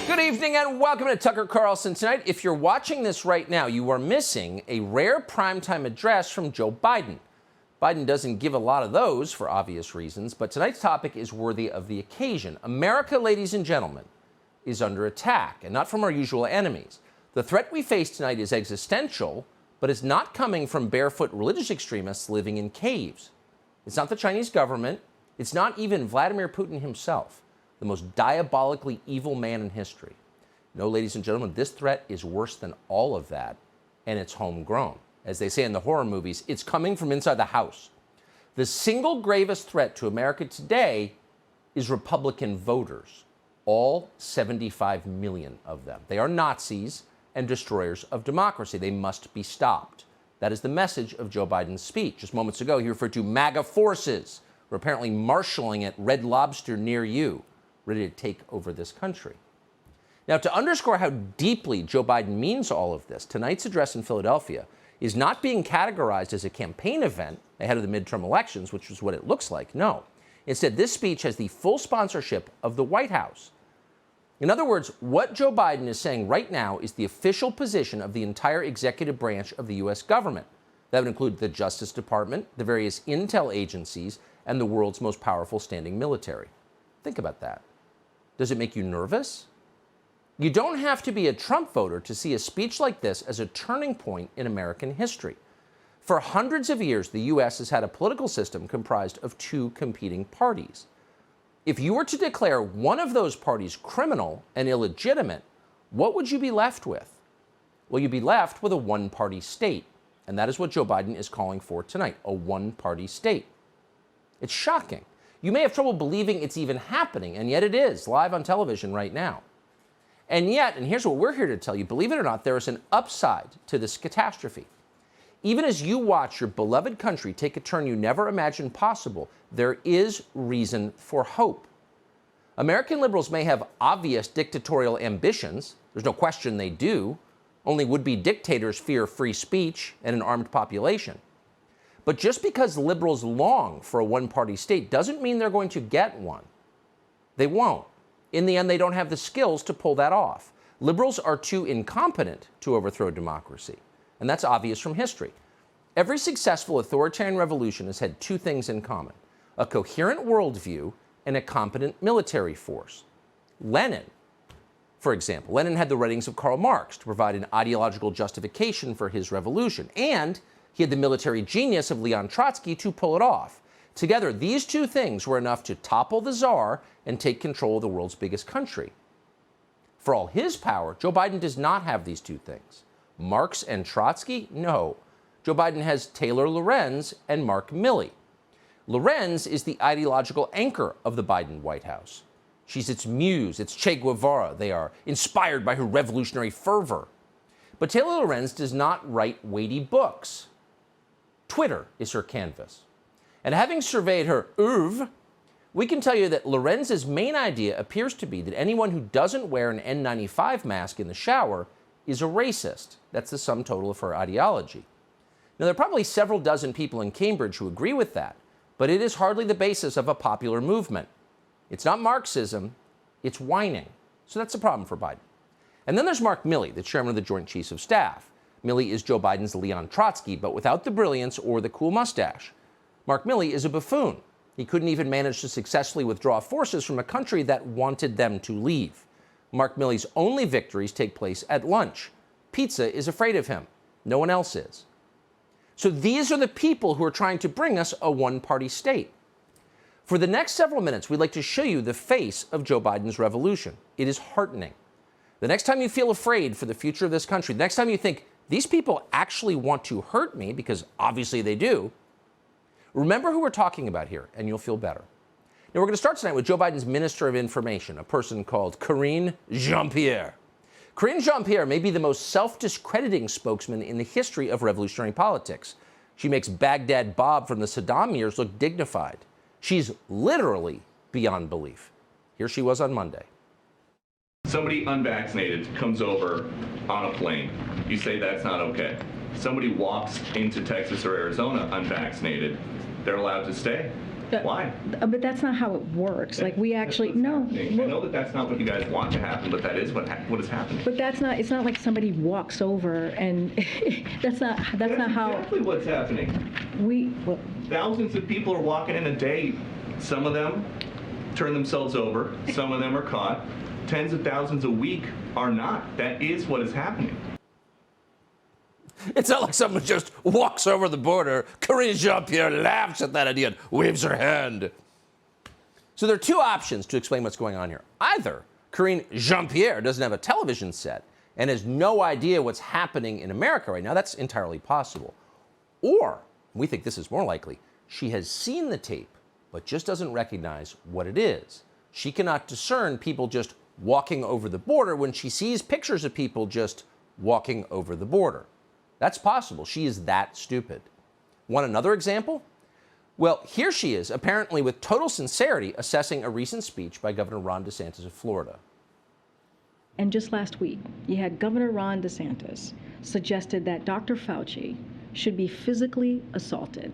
Good evening and welcome to Tucker Carlson Tonight. If you're watching this right now, you are missing a rare primetime address from Joe Biden. Biden doesn't give a lot of those for obvious reasons, but tonight's topic is worthy of the occasion. America, ladies and gentlemen, is under attack, and not from our usual enemies. The threat we face tonight is existential, but it's not coming from barefoot religious extremists living in caves. It's not the Chinese government. It's not even Vladimir Putin himself, the most diabolically evil man in history. No, ladies and gentlemen, this threat is worse than all of that, and it's homegrown. As they say in the horror movies, it's coming from inside the house. The single gravest threat to America today is Republican voters, all 75 million of them. They are Nazis and destroyers of democracy. They must be stopped. That is the message of Joe Biden's speech. Just moments ago, he referred to MAGA forces who are apparently marshaling at Red Lobster near you, ready to take over this country. Now, to underscore how deeply Joe Biden means all of this, tonight's address in Philadelphia is not being categorized as a campaign event ahead of the midterm elections, which is what it looks like. No. Instead, this speech has the full sponsorship of the White House. In other words, what Joe Biden is saying right now is the official position of the entire executive branch of the U.S. government. That would include the Justice Department, the various intel agencies, and the world's most powerful standing military. Think about that. Does it make you nervous? You don't have to be a Trump voter to see a speech like this as a turning point in American history. For hundreds of years, the U.S. has had a political system comprised of two competing parties. If you were to declare one of those parties criminal and illegitimate, what would you be left with? Well, you'd be left with a one-party state. And that is what Joe Biden is calling for tonight, a one-party state. It's shocking. You may have trouble believing it's even happening, and yet it is, live on television right now. And yet, and here's what we're here to tell you, believe it or not, there is an upside to this catastrophe. Even as you watch your beloved country take a turn you never imagined possible, there is reason for hope. American liberals may have obvious dictatorial ambitions. There's no question they do. Only would-be dictators fear free speech and an armed population. But just because liberals long for a one-party state doesn't mean they're going to get one. They won't. In the end, they don't have the skills to pull that off. Liberals are too incompetent to overthrow democracy. And that's obvious from history. Every successful authoritarian revolution has had two things in common: a coherent worldview and a competent military force. Lenin, for example, Lenin had the writings of Karl Marx to provide an ideological justification for his revolution. And he had the military genius of Leon Trotsky to pull it off. Together, these two things were enough to topple the czar and take control of the world's biggest country. For all his power, Joe Biden does not have these two things. Marx and Trotsky? No. Joe Biden has Taylor Lorenz and Mark Milley. Lorenz is the ideological anchor of the Biden White House. She's its muse, its Che Guevara. They are inspired by her revolutionary fervor. But Taylor Lorenz does not write weighty books. Twitter is her canvas. And having surveyed her oeuvre, we can tell you that Lorenz's main idea appears to be that anyone who doesn't wear an N95 mask in the shower is a racist. That's the sum total of her ideology. Now, there are probably several dozen people in Cambridge who agree with that, but it is hardly the basis of a popular movement. It's not Marxism, it's whining. So that's a problem for Biden. And then there's Mark Milley, the chairman of the Joint Chiefs of Staff. Milley is Joe Biden's Leon Trotsky, but without the brilliance or the cool mustache. Mark Milley is a buffoon. He couldn't even manage to successfully withdraw forces from a country that wanted them to leave. Mark Milley's only victories take place at lunch. Pizza is afraid of him. No one else is. So these are the people who are trying to bring us a one-party state. For the next several minutes, we'd like to show you the face of Joe Biden's revolution. It is heartening. The next time you feel afraid for the future of this country, the next time you think, these people actually want to hurt me, because obviously they do, remember who we're talking about here, and you'll feel better. Now, we're going to start tonight with Joe Biden's Minister of Information, a person called Karine Jean-Pierre. Karine Jean-Pierre may be the most self-discrediting spokesman in the history of revolutionary politics. She makes Baghdad Bob from the Saddam years look dignified. She's literally beyond belief. Here she was on Monday. Somebody unvaccinated comes over on a plane. You say that's not okay. Somebody walks into Texas or Arizona unvaccinated. They're allowed to stay. Why? But that's not how it works. Like, we actually, no. I know that that's not what you guys want to happen, but that is what is happening. But that's not, it's not like somebody walks over and that's not how. Exactly what's happening. Thousands of people are walking in a day. Some of them turn themselves over. Some of them are caught. Tens of thousands a week are not. That is what is happening. It's not like someone just walks over the border. Karine Jean-Pierre laughs at that idea and waves her hand. So there are two options to explain what's going on here. Either Karine Jean-Pierre doesn't have a television set and has no idea what's happening in America right now. That's entirely possible. Or, we think this is more likely, she has seen the tape but just doesn't recognize what it is. She cannot discern people just walking over the border when she sees pictures of people just walking over the border. That's possible. She is that stupid. Want another example? Well, here she is, apparently with total sincerity, assessing a recent speech by Governor Ron DeSantis of Florida. And just last week, you had Governor Ron DeSantis suggested that Dr. Fauci should be physically assaulted.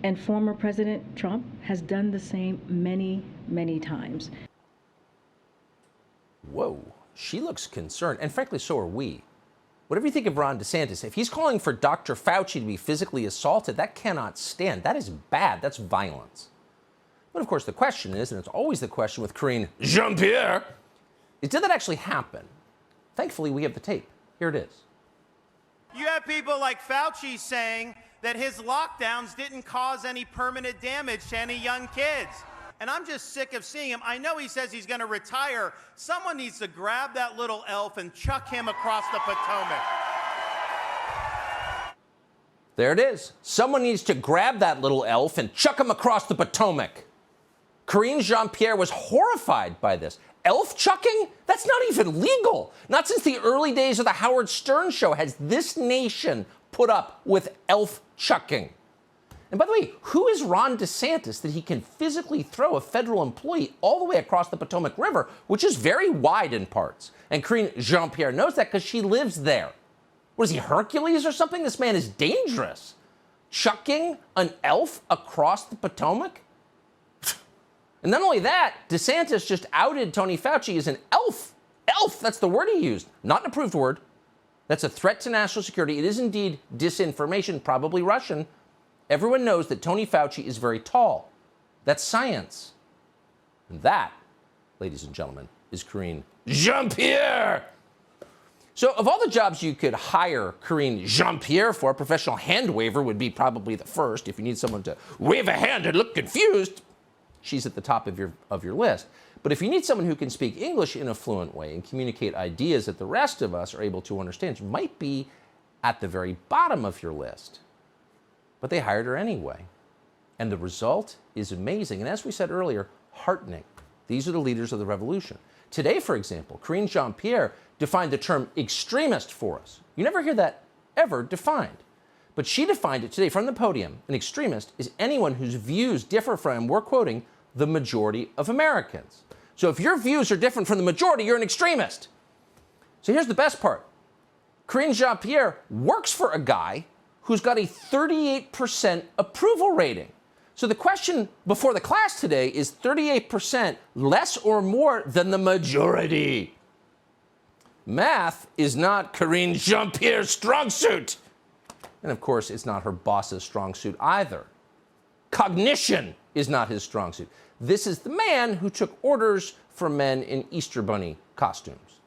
And former President Trump has done the same many, many times. Whoa, she looks concerned, and frankly, so are we. Whatever you think of Ron DeSantis, if he's calling for Dr. Fauci to be physically assaulted, that cannot stand. That is bad. That's violence. But of course, the question is, and it's always the question with Karine Jean-Pierre, is did that actually happen? Thankfully, we have the tape. Here it is. You have people like Fauci saying that his lockdowns didn't cause any permanent damage to any young kids. And I'm just sick of seeing him. I know he says he's going to retire. Someone needs to grab that little elf and chuck him across the Potomac. There it is. Someone needs to grab that little elf and chuck him across the Potomac. Karine Jean-Pierre was horrified by this. Elf chucking? That's not even legal. Not since the early days of the Howard Stern show has this nation put up with elf chucking. And by the way, who is Ron DeSantis that he can physically throw a federal employee all the way across the Potomac River, which is very wide in parts? And Karine Jean-Pierre knows that because she lives there. What is he, Hercules or something? This man is dangerous. Chucking an elf across the Potomac? And not only that, DeSantis just outed Tony Fauci as an elf. Elf, that's the word he used. Not an approved word. That's a threat to national security. It is indeed disinformation, probably Russian. Everyone knows that Tony Fauci is very tall. That's science. And that, ladies and gentlemen, is Karine Jean-Pierre. So of all the jobs you could hire Karine Jean-Pierre for, professional hand waver would be probably the first. If you need someone to wave a hand and look confused, she's at the top of your list. But if you need someone who can speak English in a fluent way and communicate ideas that the rest of us are able to understand, she might be at the very bottom of your list. But they hired her anyway. And the result is amazing. And as we said earlier, heartening. These are the leaders of the revolution. Today, for example, Karine Jean-Pierre defined the term extremist for us. You never hear that ever defined. But she defined it today from the podium. An extremist is anyone whose views differ from, we're quoting, the majority of Americans. So if your views are different from the majority, you're an extremist. So here's the best part. Karine Jean-Pierre works for a guy who's got a 38% approval rating. So the question before the class today is 38% less or more than the majority. Math is not Karine Jean-Pierre's strong suit. And of course, it's not her boss's strong suit either. Cognition is not his strong suit. This is the man who took orders from men in Easter Bunny costumes.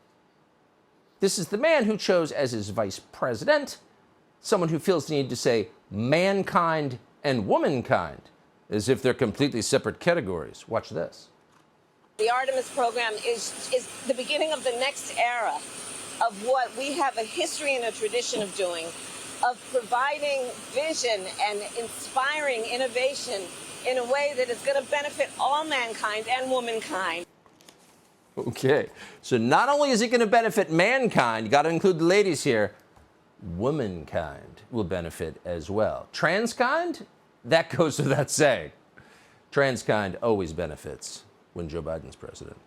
This is the man who chose as his vice president someone who feels the need to say mankind and womankind, as if they're completely separate categories. Watch this. The Artemis program is the beginning of the next era of what we have a history and a tradition of doing, of providing vision and inspiring innovation in a way that is going to benefit all mankind and womankind. Okay, so not only is it going to benefit mankind, you got to include the ladies here, womankind will benefit as well. Transkind? That goes without saying. Transkind always benefits when Joe Biden's president.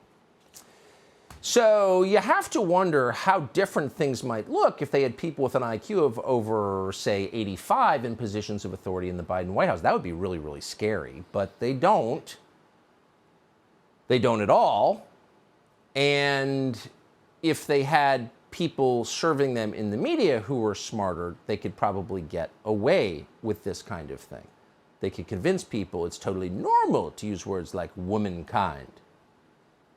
So you have to wonder how different things might look if they had people with an IQ of over, say, 85 in positions of authority in the Biden White House. That would be really, really scary. But they don't. They don't at all. And if they had people serving them in the media who were smarter, they could probably get away with this kind of thing. They could convince people it's totally normal to use words like womankind.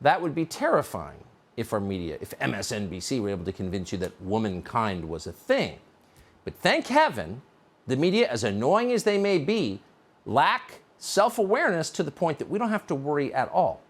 That would be terrifying if our media, if MSNBC were able to convince you that womankind was a thing. But thank heaven, the media, as annoying as they may be, lack self-awareness to the point that we don't have to worry at all.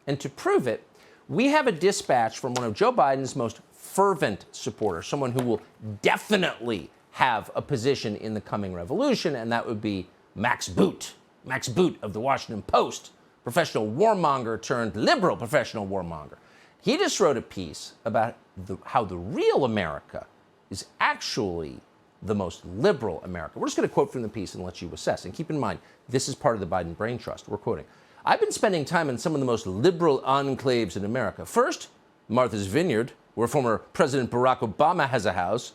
And to prove it, we have a dispatch from one of Joe Biden's most fervent supporters, someone who will definitely have a position in the coming revolution, and that would be Max Boot. Max Boot of the Washington Post, professional warmonger turned liberal professional warmonger. He just wrote a piece about how the real America is actually the most liberal America. We're just going to quote from the piece and let you assess. And keep in mind, this is part of the Biden brain trust. We're quoting. I've been spending time in some of the most liberal enclaves in America. First, Martha's Vineyard, where former President Barack Obama has a house.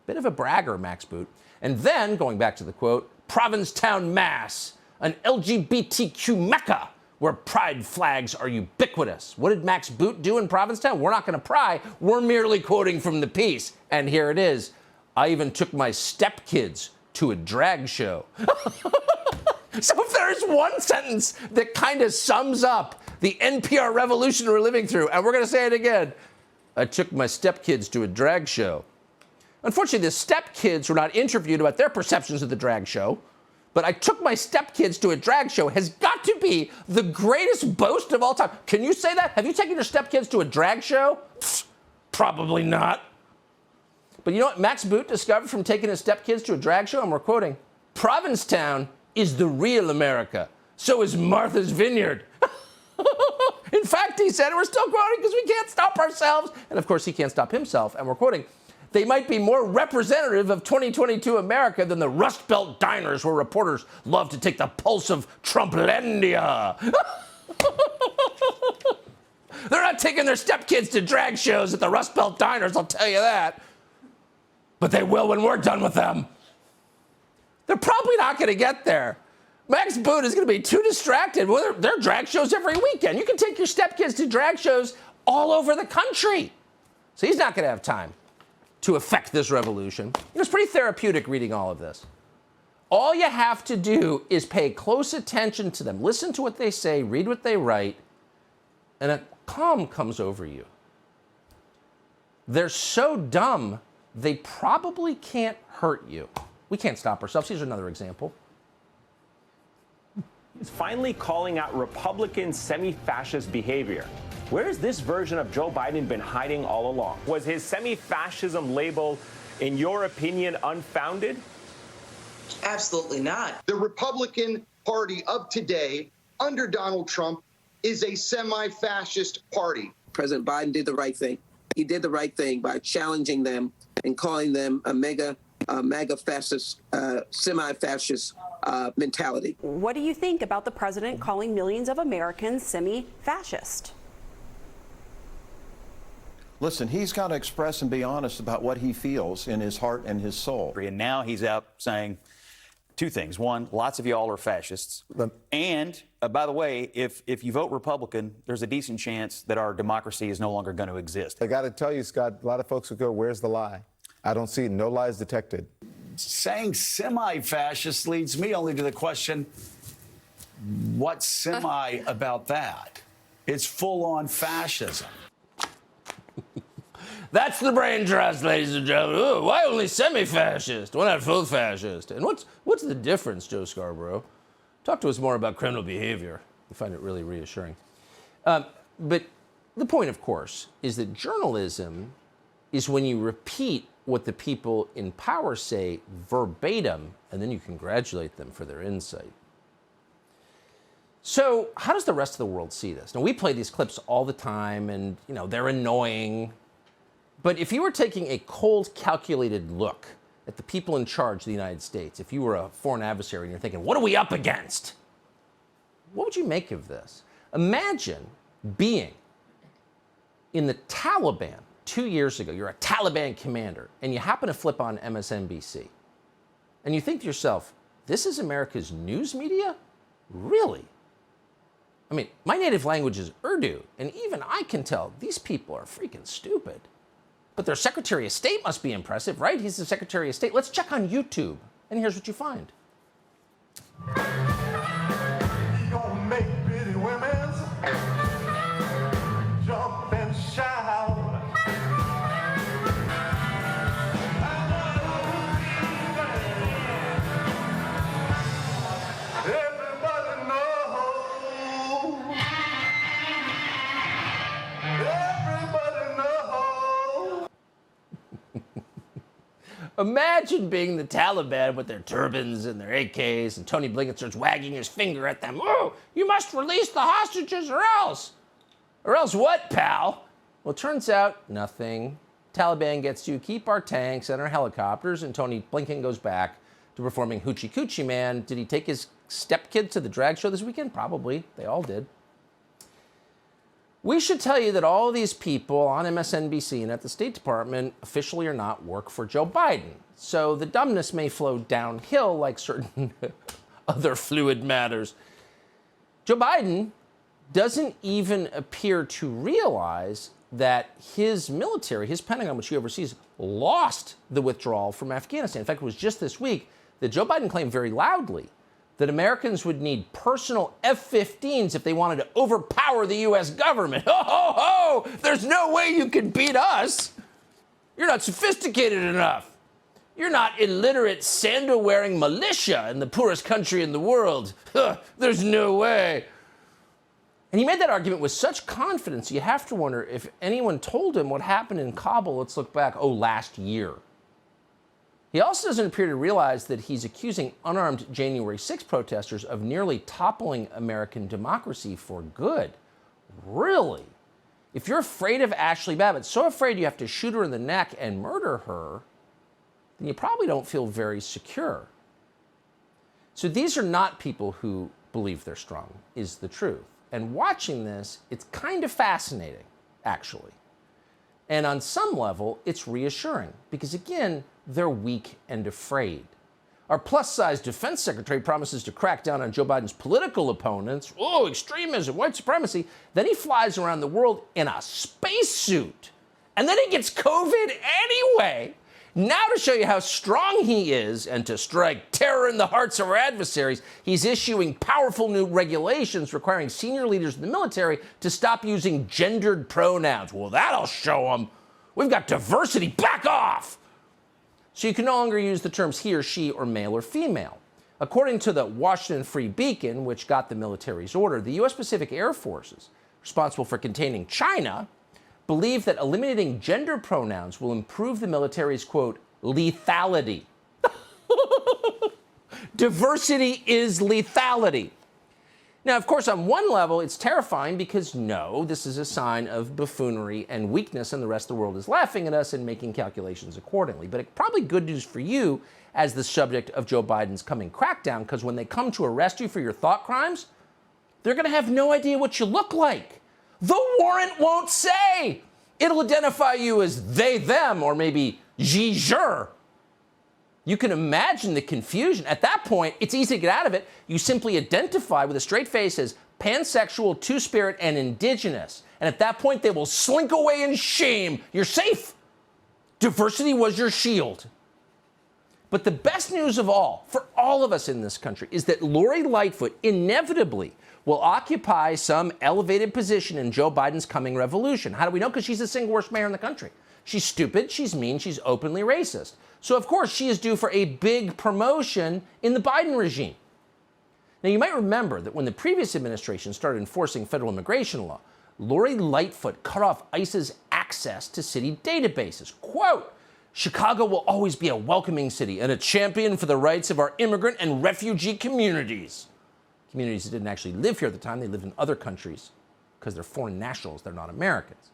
Bit of a bragger, Max Boot. And then, going back to the quote, Provincetown, Mass., an LGBTQ mecca where pride flags are ubiquitous. What did Max Boot do in Provincetown? We're not going to pry. We're merely quoting from the piece. And here it is. I even took my stepkids to a drag show. So if there's one sentence that kind of sums up the NPR revolution we're living through, and we're going to say it again, I took my stepkids to a drag show. Unfortunately, the stepkids were not interviewed about their perceptions of the drag show, but I took my stepkids to a drag show has got to be the greatest boast of all time. Can you say that? Have you taken your stepkids to a drag show? Pfft, probably not. But you know what Max Boot discovered from taking his stepkids to a drag show? And we're quoting, Provincetown is the real America. So is Martha's Vineyard. In fact, he said, we're still quoting because we can't stop ourselves. And of course, he can't stop himself. And we're quoting, they might be more representative of 2022 America than the Rust Belt diners where reporters love to take the pulse of Trumplandia. They're not taking their stepkids to drag shows at the Rust Belt diners, I'll tell you that. But they will when we're done with them. They're probably not going to get there. Max Boot is going to be too distracted. Well, there are drag shows every weekend. You can take your stepkids to drag shows all over the country. So he's not going to have time to affect this revolution. It was pretty therapeutic reading all of this. All you have to do is pay close attention to them. Listen to what they say, read what they write, and a calm comes over you. They're so dumb, they probably can't hurt you. We can't stop ourselves. Here's another example. He's finally calling out Republican semi-fascist behavior. Where has this version of Joe Biden been hiding all along? Was his semi-fascism label, in your opinion, unfounded? Absolutely not. The Republican Party of today, under Donald Trump, is a semi-fascist party. President Biden did the right thing. He did the right thing by challenging them and calling them a MAGA fascist, semi-fascist mentality. What do you think about the president calling millions of Americans semi-fascist? Listen, he's got to express and be honest about what he feels in his heart and his soul. And now he's out saying two things. One, lots of y'all are fascists. And, by the way, if you vote Republican, there's a decent chance that our democracy is no longer going to exist. I got to tell you, Scott, a lot of folks will go, where's the lie? I don't see no lies detected. Saying semi-fascist leads me only to the question, what's semi about that? It's full-on fascism. That's the brain trust, ladies and gentlemen. Ooh, why only semi-fascist? Why not full fascist? And what's the difference, Joe Scarborough? Talk to us more about criminal behavior. I find it really reassuring. But the point, of course, is that journalism is when you repeat what the people in power say verbatim, and then you congratulate them for their insight. So how does the rest of the world see this? Now, we play these clips all the time, and, they're annoying. But if you were taking a cold, calculated look at the people in charge of the United States, if you were a foreign adversary and you're thinking, what are we up against? What would you make of this? Imagine being in the Taliban 2 years ago, you're a Taliban commander, and you happen to flip on MSNBC, and you think to yourself, this is America's news media? Really? I mean, my native language is Urdu, and even I can tell these people are freaking stupid. But their Secretary of State must be impressive, right? He's the Secretary of State. Let's check on YouTube, and here's what you find. Jump and shout. Everybody knows. Everybody knows. Imagine being the Taliban with their turbans and their AKs, and Tony Blinken starts wagging his finger at them. Oh, you must release the hostages or else. Or else what, pal? Well, it turns out nothing. Taliban gets to keep our tanks and our helicopters, and Tony Blinken goes back to performing Hoochie Coochie Man. Did he take his stepkids to the drag show this weekend? Probably. They all did. We should tell you that all these people on MSNBC and at the State Department, officially or not, work for Joe Biden. So the dumbness may flow downhill like certain other fluid matters. Joe Biden doesn't even appear to realize that his military, his Pentagon, which he oversees, lost the withdrawal from Afghanistan. In fact, it was just this week that Joe Biden claimed very loudly that Americans would need personal F-15s if they wanted to overpower the U.S. government. Ho, ho, ho! There's no way you can beat us. You're not sophisticated enough. You're not illiterate, sandal-wearing militia in the poorest country in the world. There's no way. And he made that argument with such confidence, you have to wonder if anyone told him what happened in Kabul, let's look back, last year. He also doesn't appear to realize that he's accusing unarmed January 6 protesters of nearly toppling American democracy for good. Really? If you're afraid of Ashley Babbitt, so afraid you have to shoot her in the neck and murder her, then you probably don't feel very secure. So these are not people who believe they're strong, is the truth. And watching this, it's kind of fascinating, actually. And on some level, it's reassuring because, again, they're weak and afraid. Our plus-size defense secretary promises to crack down on Joe Biden's political opponents. Oh, extremism, white supremacy. Then he flies around the world in a spacesuit. And then he gets COVID anyway. Now to show you how strong he is and to strike terror in the hearts of our adversaries, he's issuing powerful new regulations requiring senior leaders in the military to stop using gendered pronouns. Well, that'll show them. We've got diversity. Back off. So you can no longer use the terms he or she or male or female. According to the Washington Free Beacon, which got the military's order, the U.S. Pacific Air Forces, responsible for containing China, believe that eliminating gender pronouns will improve the military's, quote, lethality. Diversity is lethality. Now, of course, on one level, it's terrifying because, no, this is a sign of buffoonery and weakness, and the rest of the world is laughing at us and making calculations accordingly. But it's probably good news for you as the subject of Joe Biden's coming crackdown, because when they come to arrest you for your thought crimes, they're going to have no idea what you look like. The warrant won't say. It'll identify you as they, them, or maybe je, jure. You can imagine the confusion. At that point, it's easy to get out of it. You simply identify with a straight face as pansexual, two-spirit, and indigenous. And at that point, they will slink away in shame. You're safe. Diversity was your shield. But the best news of all, for all of us in this country, is that Lori Lightfoot inevitably will occupy some elevated position in Joe Biden's coming revolution. How do we know? Because she's the single worst mayor in the country. She's stupid, she's mean, she's openly racist. So, of course, she is due for a big promotion in the Biden regime. Now, you might remember that when the previous administration started enforcing federal immigration law, Lori Lightfoot cut off ICE's access to city databases. Quote, Chicago will always be a welcoming city and a champion for the rights of our immigrant and refugee communities. Communities that didn't actually live here at the time, they lived in other countries because they're foreign nationals, they're not Americans.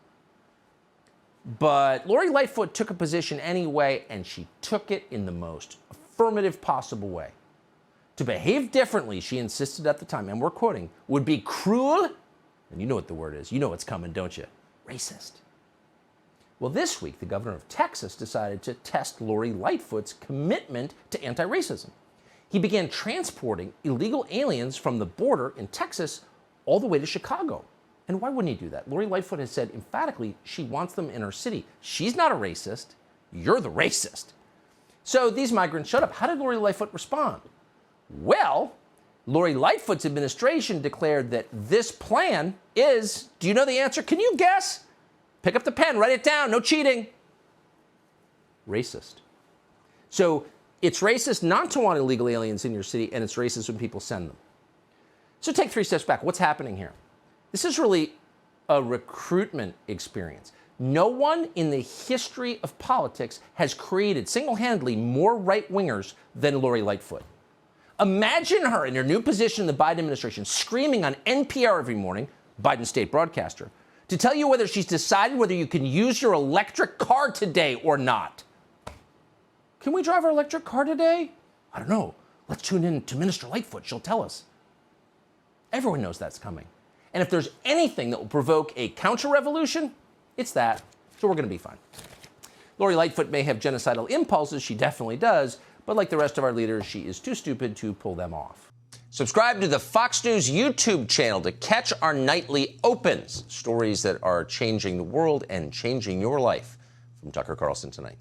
But Lori Lightfoot took a position anyway, and she took it in the most affirmative possible way. To behave differently, she insisted at the time, and we're quoting, would be cruel, and you know what the word is, you know what's coming, don't you? Racist. Well, this week, the governor of Texas decided to test Lori Lightfoot's commitment to anti-racism. He began transporting illegal aliens from the border in Texas all the way to Chicago. And why wouldn't he do that? Lori Lightfoot has said emphatically she wants them in her city. She's not a racist. You're the racist. So these migrants showed up. How did Lori Lightfoot respond? Well, Lori Lightfoot's administration declared that this plan is, do you know the answer? Can you guess? Pick up the pen, write it down, no cheating. Racist. So it's racist not to want illegal aliens in your city, and it's racist when people send them. So take 3 steps back. What's happening here? This is really a recruitment experience. No one in the history of politics has created single-handedly more right-wingers than Lori Lightfoot. Imagine her in her new position in the Biden administration screaming on NPR every morning, Biden's state broadcaster, to tell you whether she's decided whether you can use your electric car today or not. Can we drive our electric car today? I don't know. Let's tune in to Minister Lightfoot. She'll tell us. Everyone knows that's coming. And if there's anything that will provoke a counter-revolution, it's that. So we're going to be fine. Lori Lightfoot may have genocidal impulses. She definitely does. But like the rest of our leaders, she is too stupid to pull them off. Subscribe to the Fox News YouTube channel to catch our nightly opens, stories that are changing the world and changing your life. From Tucker Carlson Tonight.